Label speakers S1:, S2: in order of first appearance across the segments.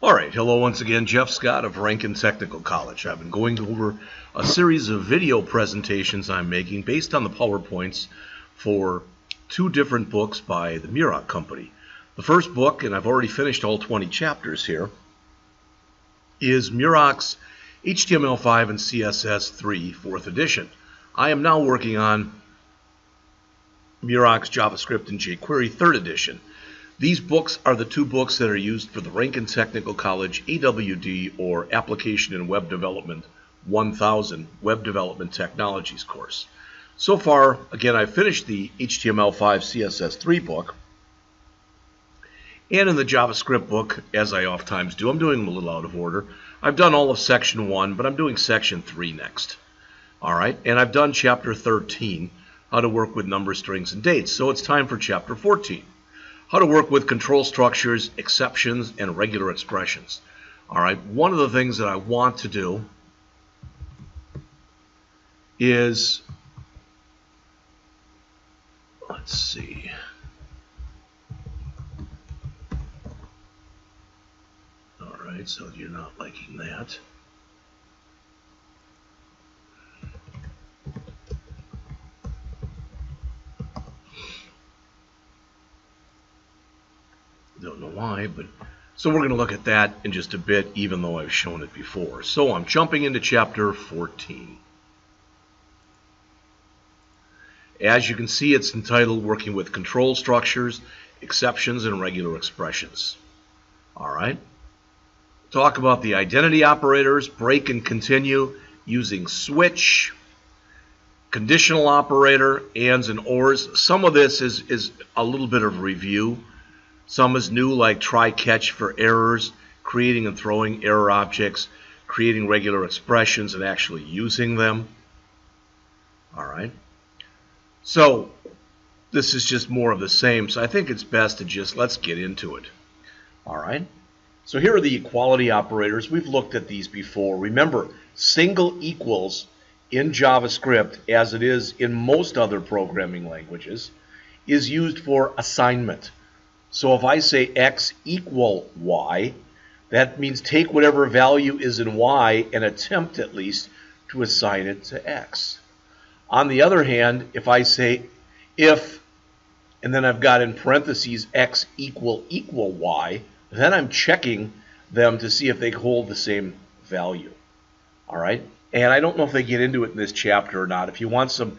S1: Alright, hello once again, Jeff Scott of Rankin Technical College. I've been going over a series of video presentations I'm making based on the PowerPoints for two different books by the Muroc Company. The first book, and I've already finished all 20 chapters here, is Muroc's HTML5 and CSS3 4th edition. I am now working on Muroc's JavaScript and jQuery 3rd edition. These books are the two books that are used for the Rankin Technical College AWD or Application and Web Development 1000 Web Development Technologies course. So far, again, I've finished the HTML5 CSS3 book, and in the JavaScript book, as I oftentimes do, I'm doing them a little out of order. I've done all of Section 1, but I'm doing Section 3 next. All right, and I've done Chapter 13, how to work with number strings and dates. So it's time for Chapter 14. How to work with control structures, exceptions, and regular expressions. All right, one of the things that I want to do is, let's see. All right, so you're not liking that. Don't know why, but so we're going to look at that in just a bit, even though I've shown it before. So I'm jumping into Chapter 14. As you can see, it's entitled Working with Control Structures, Exceptions, and Regular Expressions. All right. Talk about the identity operators, break and continue, using switch, conditional operator, ands and ors. Some of this is a little bit of review. Some is new, like try catch for errors, creating and throwing error objects, creating regular expressions and actually using them. All right. So this is just more of the same. So I think it's best to just let's get into it. All right. So here are the equality operators. We've looked at these before. Remember, single equals in JavaScript, as it is in most other programming languages, is used for assignment. So if I say x equal y, that means take whatever value is in y and attempt at least to assign it to x. On the other hand, if I say if, and then I've got in parentheses x equal y, then I'm checking them to see if they hold the same value. All right? And I don't know if they get into it in this chapter or not. If you want some,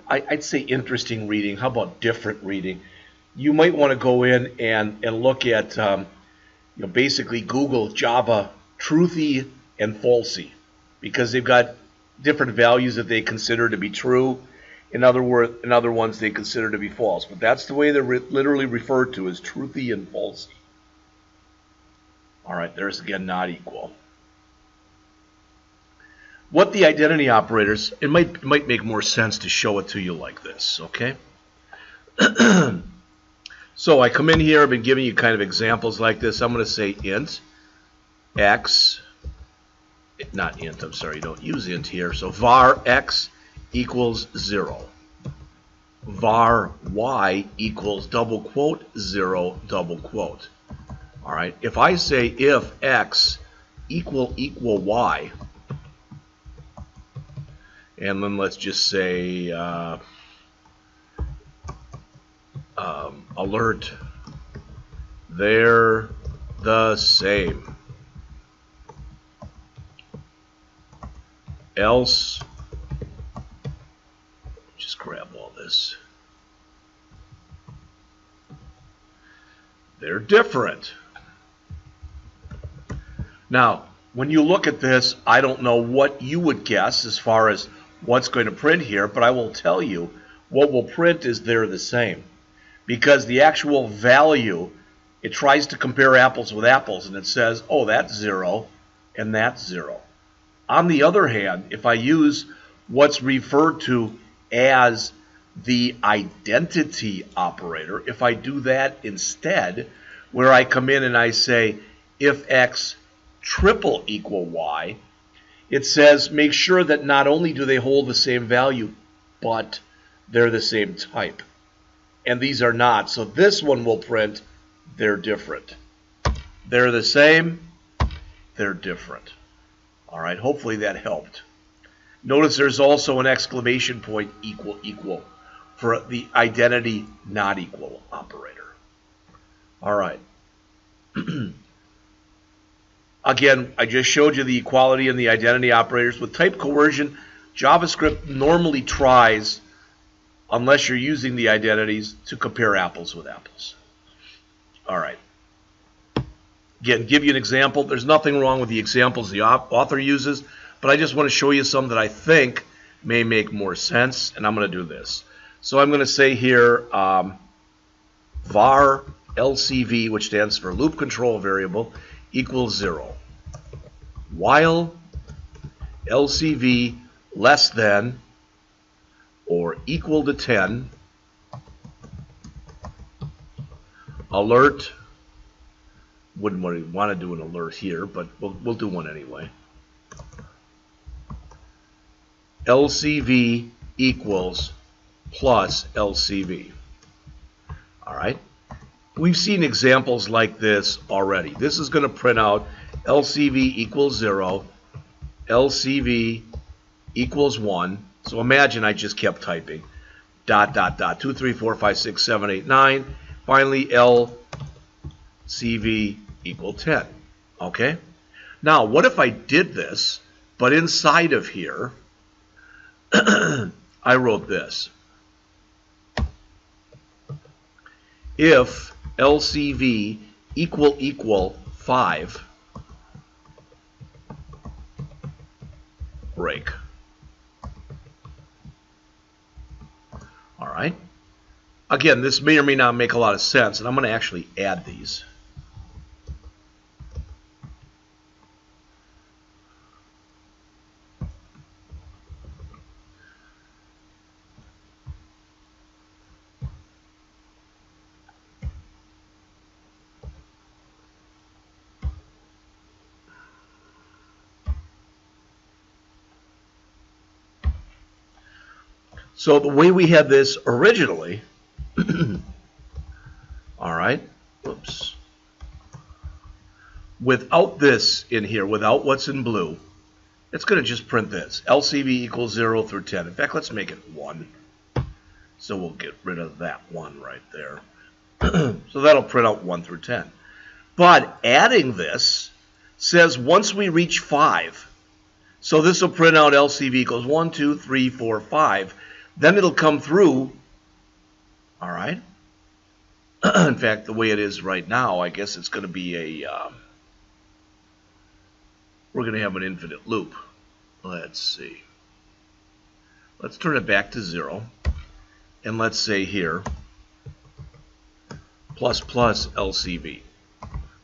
S1: I'd say interesting reading. How about different reading? You might want to go in and look at, basically Google Java truthy and falsy, because they've got different values that they consider to be true, in other ones they consider to be false. But that's the way they're literally referred to, as truthy and falsy. All right, there's again not equal. What the identity operators, it might make more sense to show it to you like this, okay? So I come in here, I've been giving you kind of examples like this. I'm going to say int x, not int, I'm sorry, don't use int here. So var x equals 0. Var y equals double quote 0 double quote. All right, if I say if x equal y, and then let's just say alert, they're the same. Else, just grab all this. They're different. Now, when you look at this, I don't know what you would guess as far as what's going to print here, but I will tell you what will print is they're the same. Because the actual value, it tries to compare apples with apples, and it says, oh, that's 0, and that's 0. On the other hand, if I use what's referred to as the identity operator, if I do that instead, where I come in and I say, if x triple equal y, it says make sure that not only do they hold the same value, but they're the same type. And these are not. So this one will print they're different. They're the same, they're different. All right, hopefully that helped. Notice there's also an exclamation point equal for the identity not equal operator. All right. Again, I just showed you the equality and the identity operators. With type coercion, JavaScript normally tries, unless you're using the identities, to compare apples with apples. All right. Again, give you an example. There's nothing wrong with the examples the author uses, but I just want to show you some that I think may make more sense, and I'm going to do this. So I'm going to say here var LCV, which stands for loop control variable, equals 0. While LCV less than or equal to 10, alert, wouldn't want to do an alert here, but we'll do one anyway. LCV equals plus LCV. All right. We've seen examples like this already. This is going to print out LCV equals 0, LCV equals 1. So imagine I just kept typing dot, 2, 3, 4, 5, 6, 7, 8, 9. Finally, LCV equal 10. Okay? Now, what if I did this, but inside of here, I wrote this. If LCV equal 5, break. All right. Again, this may or may not make a lot of sense, and I'm going to actually add these. So the way we had this originally, all right, oops, without this in here, without what's in blue, it's going to just print this. LCV equals 0 through 10. In fact, let's make it 1. So we'll get rid of that 1 right there. So that'll print out 1 through 10. But adding this says once we reach 5, so this will print out LCV equals 1, 2, 3, 4, 5. Then it'll come through, all right? In fact, the way it is right now, I guess it's going to be a, we're going to have an infinite loop. Let's see. Let's turn it back to 0. And let's say here, plus LCV.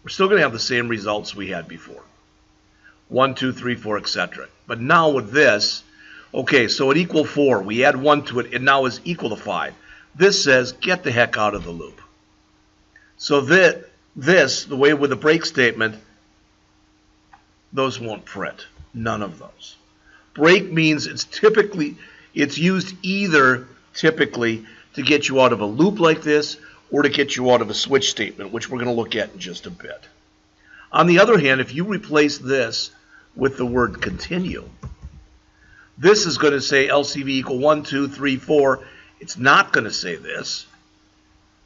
S1: We're still going to have the same results we had before. 1, 2, 3, 4, etc. But now with this, okay, so at equal 4, we add 1 to it, and now is equal to 5. This says, get the heck out of the loop. So this, the way with the break statement, those won't print. None of those. Break means it's used either typically to get you out of a loop like this or to get you out of a switch statement, which we're going to look at in just a bit. On the other hand, if you replace this with the word continue, this is going to say LCV equal 1, 2, 3, 4. It's not going to say this.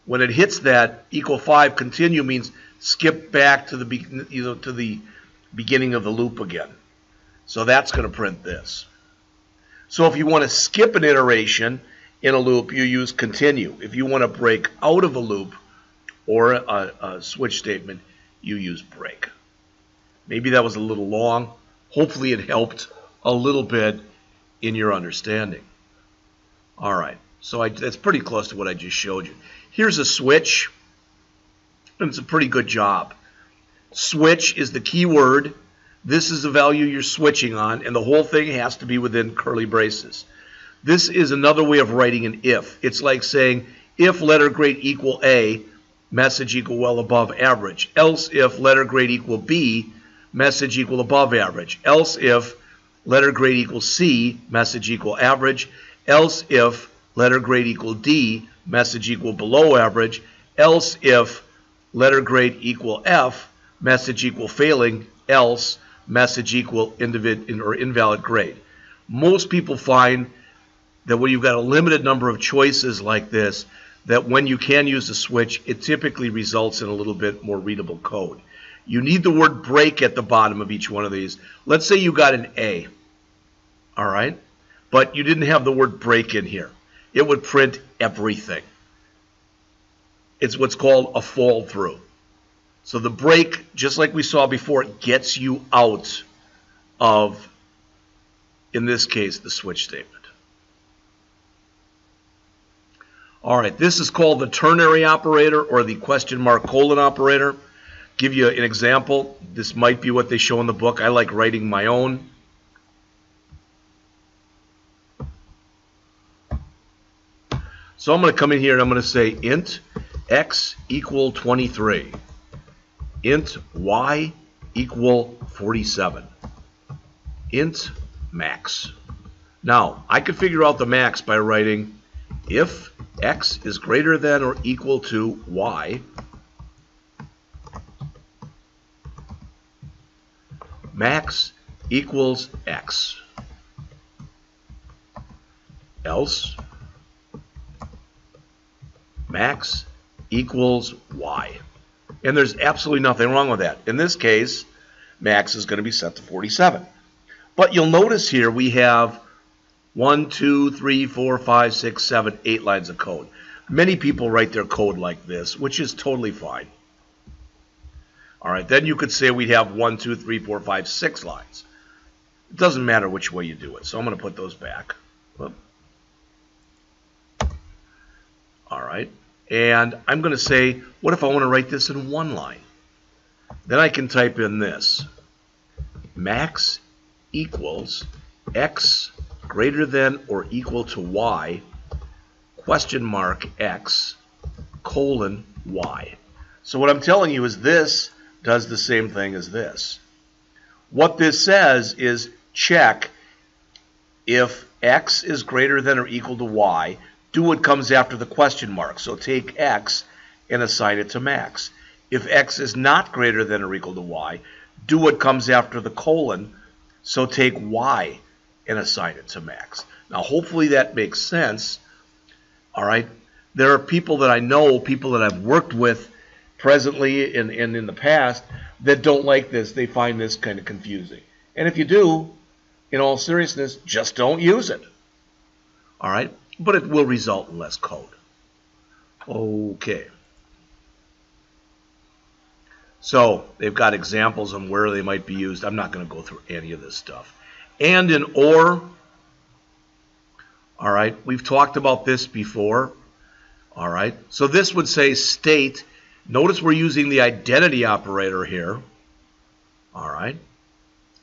S1: When it hits that equal 5, continue means skip back to the beginning of the loop again. So that's going to print this. So if you want to skip an iteration in a loop, you use continue. If you want to break out of a loop or a switch statement, you use break. Maybe that was a little long. Hopefully it helped a little bit in your understanding. All right, so that's pretty close to what I just showed you. Here's a switch, and it's a pretty good job. Switch is the key word. This is the value you're switching on, and the whole thing has to be within curly braces. This is another way of writing an if. It's like saying if letter grade equal A, message equal well above average. Else if letter grade equal B, message equal above average. Else if letter grade equal C, message equal average. Else if letter grade equal D, message equal below average. Else if letter grade equal F, message equal failing, else message equal invalid grade. Most people find that when you've got a limited number of choices like this, that when you can use a switch, it typically results in a little bit more readable code. You need the word break at the bottom of each one of these. Let's say you got an A, all right, but you didn't have the word break in here. It would print everything. It's what's called a fall through. So the break, just like we saw before, gets you out of, in this case, the switch statement. All right, this is called the ternary operator or the question mark colon operator. Give you an example. This might be what they show in the book. I like writing my own. So I'm going to come in here and I'm going to say int x equal 23. Int y equal 47. Int max. Now, I could figure out the max by writing if x is greater than or equal to y, max equals x. Else, max equals y. And there's absolutely nothing wrong with that. In this case, max is going to be set to 47. But you'll notice here we have 1, 2, 3, 4, 5, 6, 7, 8 lines of code. Many people write their code like this, which is totally fine. All right, then you could say we'd have 1, 2, 3, 4, 5, 6 lines. It doesn't matter which way you do it, so I'm going to put those back. All right, and I'm going to say, what if I want to write this in one line? Then I can type in this. Max equals x greater than or equal to y, question mark x, colon y. So what I'm telling you is this does the same thing as this. What this says is check if x is greater than or equal to y, do what comes after the question mark. So take x and assign it to max. If x is not greater than or equal to y, do what comes after the colon. So take y and assign it to max. Now, hopefully that makes sense. All right. There are people that I know, people that I've worked with presently and in the past that don't like this. They find this kind of confusing. And if you do, in all seriousness, just don't use it. All right. But it will result in less code. Okay. So they've got examples on where they might be used. I'm not going to go through any of this stuff. And in OR, all right, we've talked about this before. All right, so this would say state. Notice we're using the identity operator here. All right,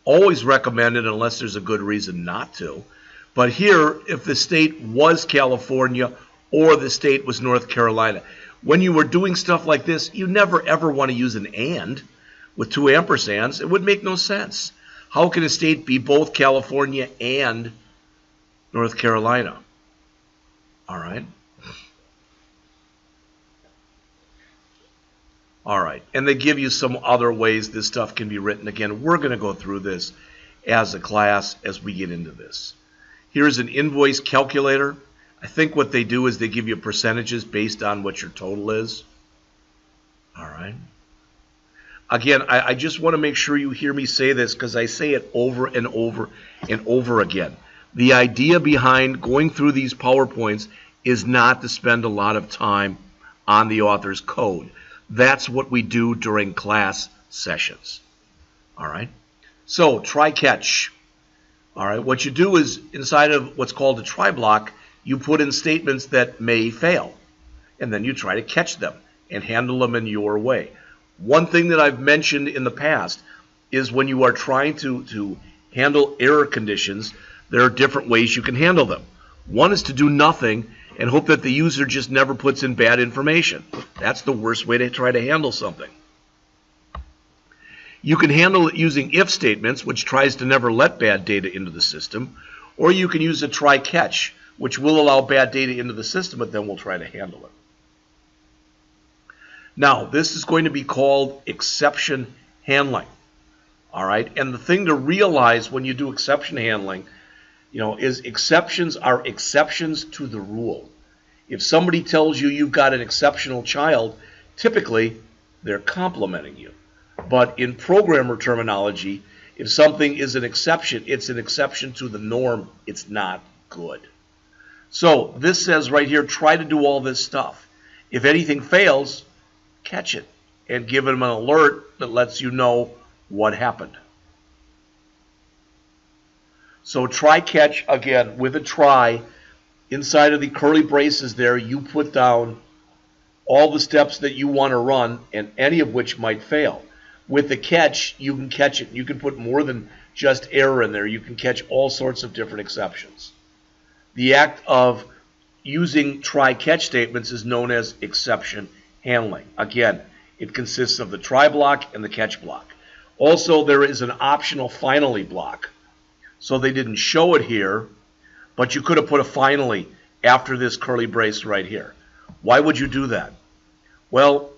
S1: always recommended unless there's a good reason not to. But here, if the state was California or the state was North Carolina, when you were doing stuff like this, you never ever want to use an AND with two ampersands. It would make no sense. How can a state be both California and North Carolina? All right. All right. And they give you some other ways this stuff can be written. Again, we're going to go through this as a class as we get into this. Here's an invoice calculator. I think what they do is they give you percentages based on what your total is. All right. Again, I just want to make sure you hear me say this because I say it over and over and over again. The idea behind going through these PowerPoints is not to spend a lot of time on the author's code. That's what we do during class sessions. All right. So try catch. All right, what you do is inside of what's called a try block, you put in statements that may fail, and then you try to catch them and handle them in your way. One thing that I've mentioned in the past is when you are trying to handle error conditions, there are different ways you can handle them. One is to do nothing and hope that the user just never puts in bad information. That's the worst way to try to handle something. You can handle it using if statements, which tries to never let bad data into the system, or you can use a try catch, which will allow bad data into the system, but then we'll try to handle it. Now, this is going to be called exception handling. All right, and the thing to realize when you do exception handling, is exceptions are exceptions to the rule. If somebody tells you you've got an exceptional child, typically they're complimenting you. But in programmer terminology, if something is an exception, it's an exception to the norm. It's not good. So this says right here, try to do all this stuff. If anything fails, catch it and give them an alert that lets you know what happened. So try catch, again, with a try, inside of the curly braces there, you put down all the steps that you want to run, and any of which might fail. With the catch, you can catch it. You can put more than just error in there. You can catch all sorts of different exceptions. The act of using try-catch statements is known as exception handling. Again, it consists of the try block and the catch block. Also, there is an optional finally block. So they didn't show it here, but you could have put a finally after this curly brace right here. Why would you do that? Well,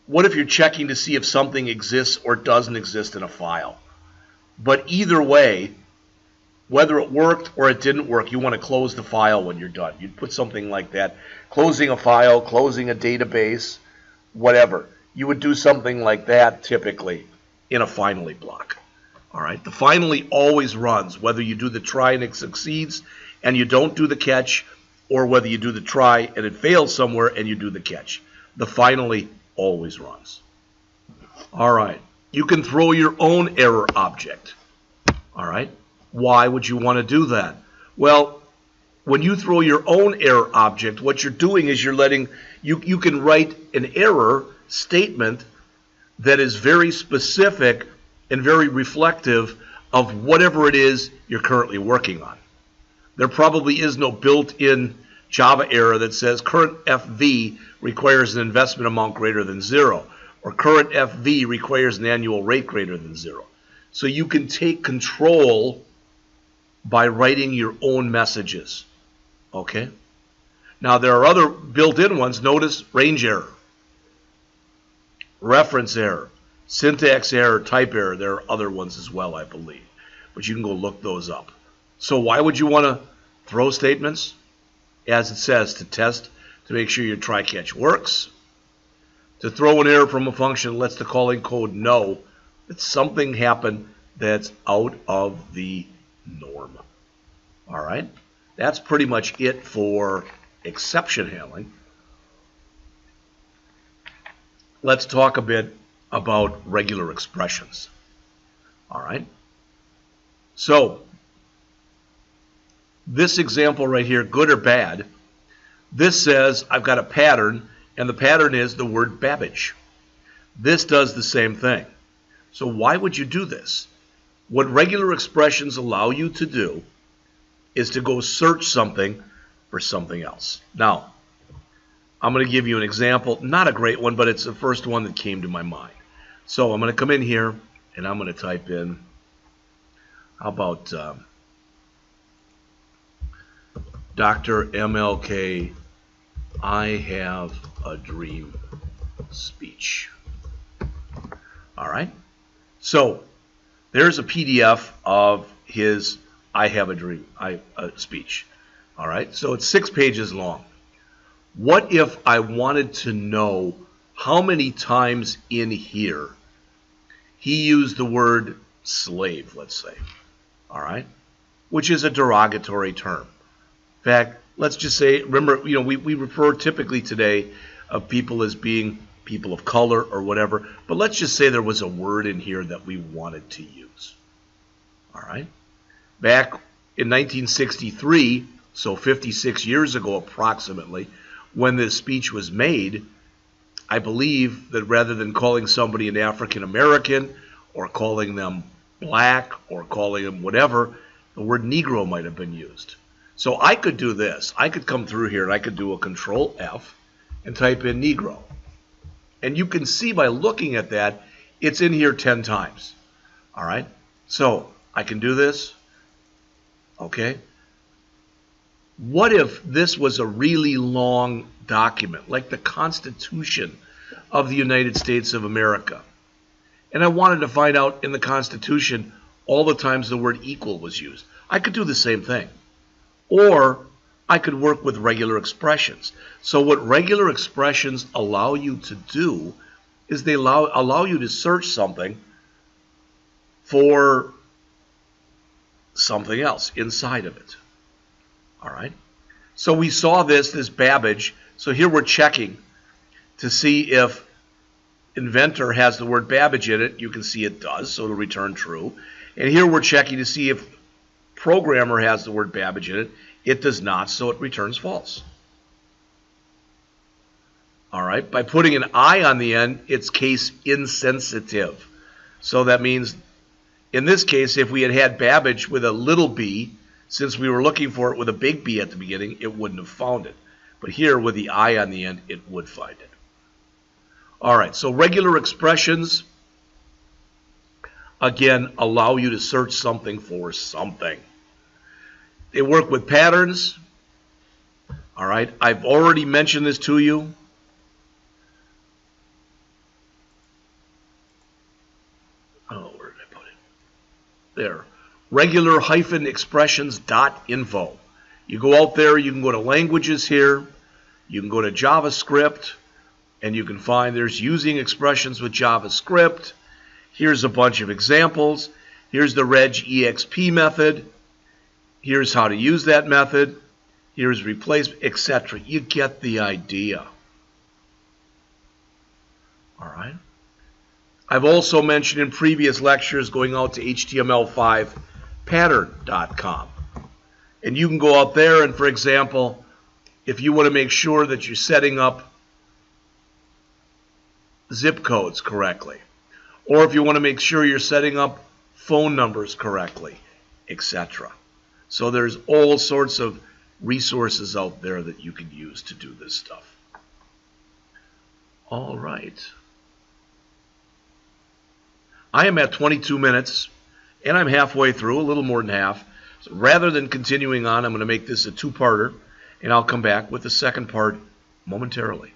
S1: what if you're checking to see if something exists or doesn't exist in a file? But either way, whether it worked or it didn't work, you want to close the file when you're done. You'd put something like that. Closing a file, closing a database, whatever. You would do something like that typically in a finally block. All right, the finally always runs, whether you do the try and it succeeds and you don't do the catch, or whether you do the try and it fails somewhere and you do the catch. The finally always runs. All right, you can throw your own error object. All right, why would you want to do that? Well, when you throw your own error object, what you're doing is you're letting, you can write an error statement that is very specific and very reflective of whatever it is you're currently working on. There probably is no built-in Java error that says current FV requires an investment amount greater than 0, or current FV requires an annual rate greater than 0. So you can take control by writing your own messages. Okay? Now there are other built-in ones. Notice range error, reference error, syntax error, type error. There are other ones as well, I believe. But you can go look those up. So why would you want to throw statements? As it says, to test, to make sure your try-catch works. To throw an error from a function that lets the calling code know that something happened that's out of the norm. All right? That's pretty much it for exception handling. Let's talk a bit about regular expressions. All right? So, this example right here, good or bad, this says I've got a pattern, and the pattern is the word Babbage. This does the same thing. So why would you do this? What regular expressions allow you to do is to go search something for something else. Now, I'm going to give you an example, not a great one, but it's the first one that came to my mind. So I'm going to come in here, and I'm going to type in, how about Dr. MLK, I have a dream speech. All right? So there's a PDF of his I have a dream speech. All right? So it's 6 pages long. What if I wanted to know how many times in here he used the word slave, let's say, all right, which is a derogatory term. In fact, let's just say, remember, we refer typically today of people as being people of color or whatever, but let's just say there was a word in here that we wanted to use, all right? Back in 1963, so 56 years ago approximately, when this speech was made, I believe that rather than calling somebody an African American or calling them black or calling them whatever, the word Negro might have been used. So I could do this. I could come through here and I could do a Control F and type in Negro. And you can see by looking at that, it's in here 10 times. All right? So I can do this. Okay? What if this was a really long document, like the Constitution of the United States of America, and I wanted to find out in the Constitution all the times the word equal was used. I could do the same thing. Or I could work with regular expressions. So what regular expressions allow you to do is they allow you to search something for something else inside of it. All right? So we saw this Babbage. So here we're checking to see if inventor has the word Babbage in it. You can see it does, so it'll return true. And here we're checking to see if programmer has the word Babbage in it. It does not, so it returns false. All right, by putting an I on the end, it's case insensitive. So that means, in this case, if we had Babbage with a little b, since we were looking for it with a big B at the beginning, it wouldn't have found it. But here, with the I on the end, it would find it. All right, so regular expressions, again, allow you to search something for something. They work with patterns. All right, I've already mentioned this to you. Oh, where did I put it? There. Regular-expressions.info. You go out there, you can go to languages here, you can go to JavaScript, and you can find there's using expressions with JavaScript. Here's a bunch of examples. Here's the regexp method. Here's how to use that method. Here's replace, etc. You get the idea. All right. I've also mentioned in previous lectures going out to HTML5pattern.com. And you can go out there and, for example, if you want to make sure that you're setting up zip codes correctly, or if you want to make sure you're setting up phone numbers correctly, etc. So there's all sorts of resources out there that you can use to do this stuff. All right. I am at 22 minutes, and I'm halfway through, a little more than half. So rather than continuing on, I'm going to make this a two-parter, and I'll come back with the second part momentarily.